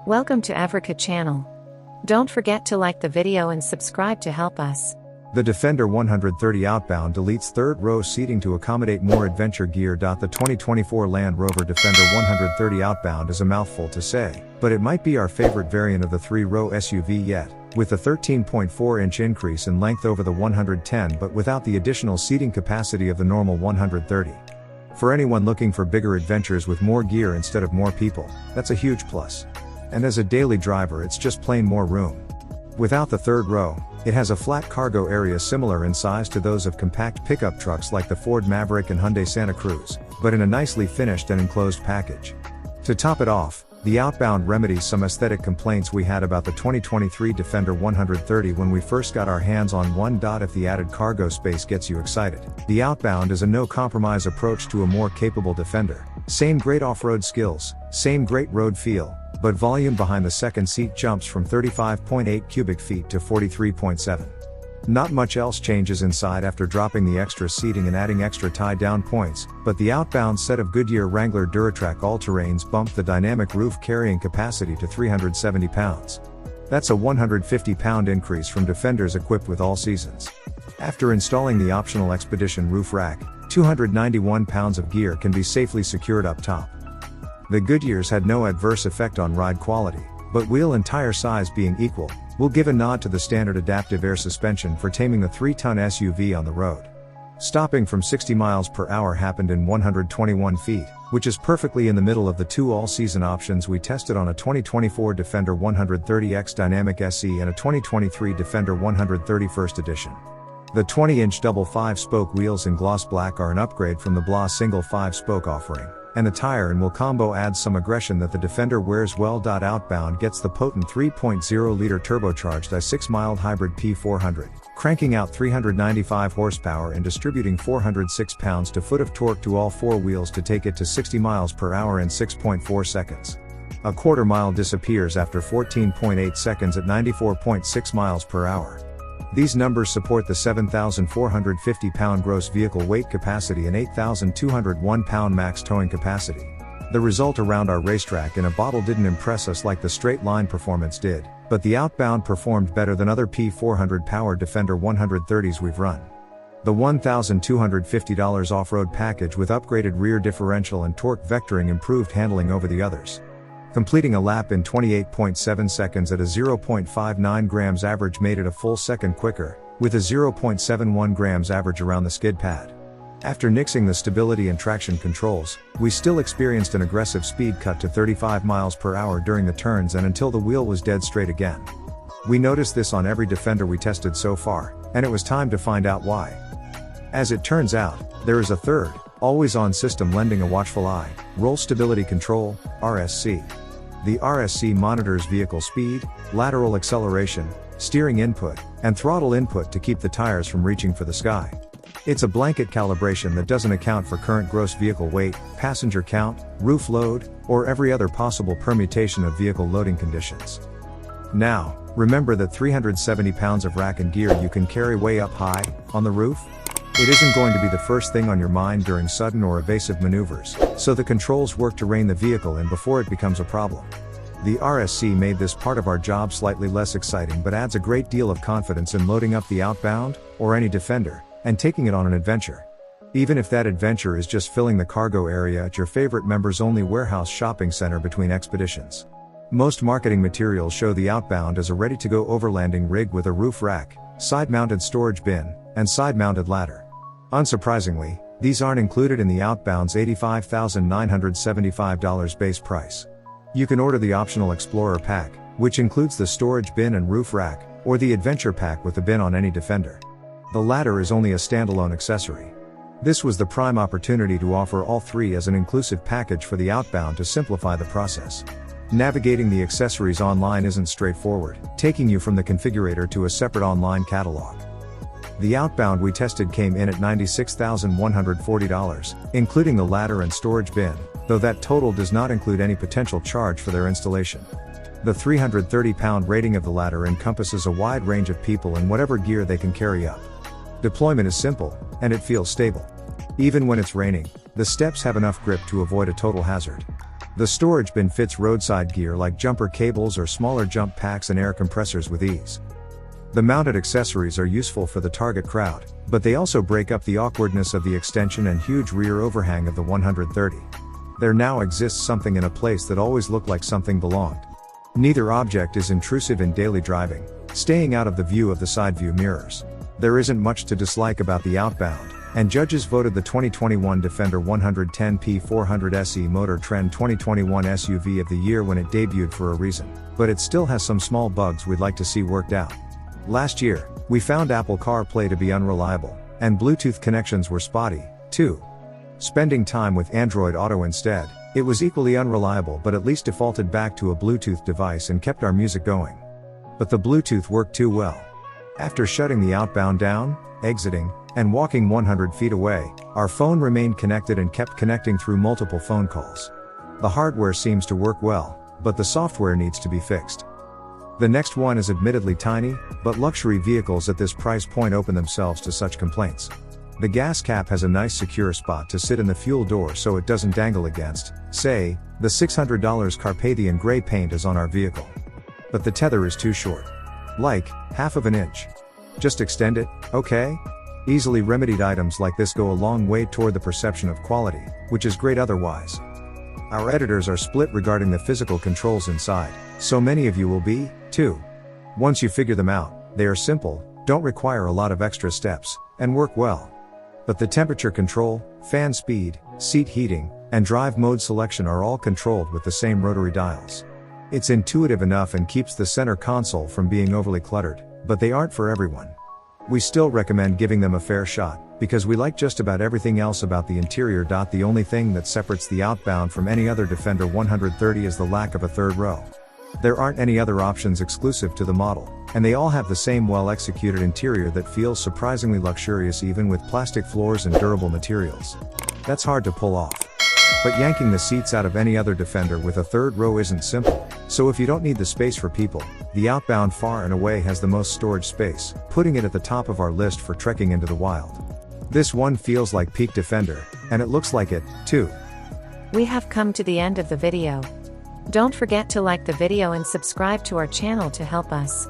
Welcome to Africa channel. Don't forget to like the video and subscribe to help us. The Defender 130 Outbound deletes third-row seating to accommodate more adventure gear. The 2024 Land Rover Defender 130 Outbound is a mouthful to say, but it might be our favorite variant of the three-row SUV yet, with a 13.4-inch increase in length over the 110 but without the additional seating capacity of the normal 130. For anyone looking for bigger adventures with more gear instead of more people, that's a huge plus. And as a daily driver, it's just plain more room. Without the third row, it has a flat cargo area similar in size to those of compact pickup trucks like the Ford Maverick and Hyundai Santa Cruz, but in a nicely finished and enclosed package. To top it off, the Outbound remedies some aesthetic complaints we had about the 2023 Defender 130 when we first got our hands on one. If the added cargo space gets you excited, the Outbound is a no-compromise approach to a more capable Defender. Same great off-road skills, same great road feel, but volume behind the second seat jumps from 35.8 cubic feet to 43.7. Not much else changes inside after dropping the extra seating and adding extra tie-down points, but the Outbound set of Goodyear Wrangler Duratrack all-terrains bumped the dynamic roof carrying capacity to 370 pounds. That's a 150-pound increase from Defenders equipped with all seasons. After installing the optional Expedition roof rack, 291 pounds of gear can be safely secured up top. The Goodyears had no adverse effect on ride quality, but wheel and tire size being equal, we'll give a nod to the standard adaptive air suspension for taming the 3-ton SUV on the road. Stopping from 60 miles per hour happened in 121 feet, which is perfectly in the middle of the two all-season options we tested on a 2024 Defender 130X Dynamic SE and a 2023 Defender 130 First Edition. The 20-inch double 5-spoke wheels in gloss black are an upgrade from the blah single 5-spoke offering, and the tire and wheel combo adds some aggression that the Defender wears well. Outbound gets the potent 3.0-liter turbocharged i6 mild hybrid P400, cranking out 395 horsepower and distributing 406 pounds-to-foot of torque to all four wheels to take it to 60 miles per hour in 6.4 seconds. A quarter mile disappears after 14.8 seconds at 94.6 miles per hour. These numbers support the 7,450-pound gross vehicle weight capacity and 8,201-pound max towing capacity. The result around our racetrack in a bottle didn't impress us like the straight-line performance did, but the Outbound performed better than other P400-powered Defender 130s we've run. The $1,250 off-road package with upgraded rear differential and torque vectoring improved handling over the others. Completing a lap in 28.7 seconds at a 0.59 grams average made it a full second quicker, with a 0.71 grams average around the skid pad. After nixing the stability and traction controls, we still experienced an aggressive speed cut to 35 miles per hour during the turns and until the wheel was dead straight again. We noticed this on every Defender we tested so far, and it was time to find out why. As it turns out, there is a third, always-on system lending a watchful eye: roll stability control, RSC. The RSC monitors vehicle speed, lateral acceleration, steering input, and throttle input to keep the tires from reaching for the sky. It's a blanket calibration that doesn't account for current gross vehicle weight, passenger count, roof load, or every other possible permutation of vehicle loading conditions. Now, remember that 370 pounds of rack and gear you can carry way up high, on the roof? It isn't going to be the first thing on your mind during sudden or evasive maneuvers, so the controls work to rein the vehicle in before it becomes a problem. The RSC made this part of our job slightly less exciting but adds a great deal of confidence in loading up the Outbound, or any Defender, and taking it on an adventure. Even if that adventure is just filling the cargo area at your favorite members-only warehouse shopping center between expeditions. Most marketing materials show the Outbound as a ready-to-go overlanding rig with a roof rack, side-mounted storage bin, and side-mounted ladder. Unsurprisingly, these aren't included in the Outbound's $85,975 base price. You can order the optional Explorer pack, which includes the storage bin and roof rack, or the Adventure pack with the bin on any Defender. The latter is only a standalone accessory. This was the prime opportunity to offer all three as an inclusive package for the Outbound to simplify the process. Navigating the accessories online isn't straightforward, taking you from the configurator to a separate online catalog. The Outbound we tested came in at $96,140, including the ladder and storage bin, though that total does not include any potential charge for their installation. The 330-pound rating of the ladder encompasses a wide range of people and whatever gear they can carry up. Deployment is simple, and it feels stable. Even when it's raining, the steps have enough grip to avoid a total hazard. The storage bin fits roadside gear like jumper cables or smaller jump packs and air compressors with ease. The mounted accessories are useful for the target crowd, but they also break up the awkwardness of the extension and huge rear overhang of the 130. There now exists something in a place that always looked like something belonged. Neither object is intrusive in daily driving, staying out of the view of the side view mirrors. There isn't much to dislike about the Outbound, and judges voted the 2021 Defender 110P 400 SE Motor Trend 2021 SUV of the year when it debuted for a reason, but it still has some small bugs we'd like to see worked out. Last year, we found Apple CarPlay to be unreliable, and Bluetooth connections were spotty, too. Spending time with Android Auto instead, it was equally unreliable but at least defaulted back to a Bluetooth device and kept our music going. But the Bluetooth worked too well. After shutting the Outbound down, exiting, and walking 100 feet away, our phone remained connected and kept connecting through multiple phone calls. The hardware seems to work well, but the software needs to be fixed. The next one is admittedly tiny, but luxury vehicles at this price point open themselves to such complaints. The gas cap has a nice secure spot to sit in the fuel door so it doesn't dangle against, say, the $600 Carpathian gray paint is on our vehicle. But the tether is too short. Like, half of an inch. Just extend it, okay? Easily remedied items like this go a long way toward the perception of quality, which is great otherwise. Our editors are split regarding the physical controls inside, so many of you will be, too. Once you figure them out, they are simple, don't require a lot of extra steps, and work well. But the temperature control, fan speed, seat heating, and drive mode selection are all controlled with the same rotary dials. It's intuitive enough and keeps the center console from being overly cluttered, but they aren't for everyone. We still recommend giving them a fair shot, because we like just about everything else about the interior. The only thing that separates the Outbound from any other Defender 130 is the lack of a third row. There aren't any other options exclusive to the model, and they all have the same well-executed interior that feels surprisingly luxurious even with plastic floors and durable materials. That's hard to pull off. But yanking the seats out of any other Defender with a third row isn't simple, so if you don't need the space for people, the Outbound far and away has the most storage space, putting it at the top of our list for trekking into the wild. This one feels like peak Defender, and it looks like it, too. We have come to the end of the video. Don't forget to like the video and subscribe to our channel to help us.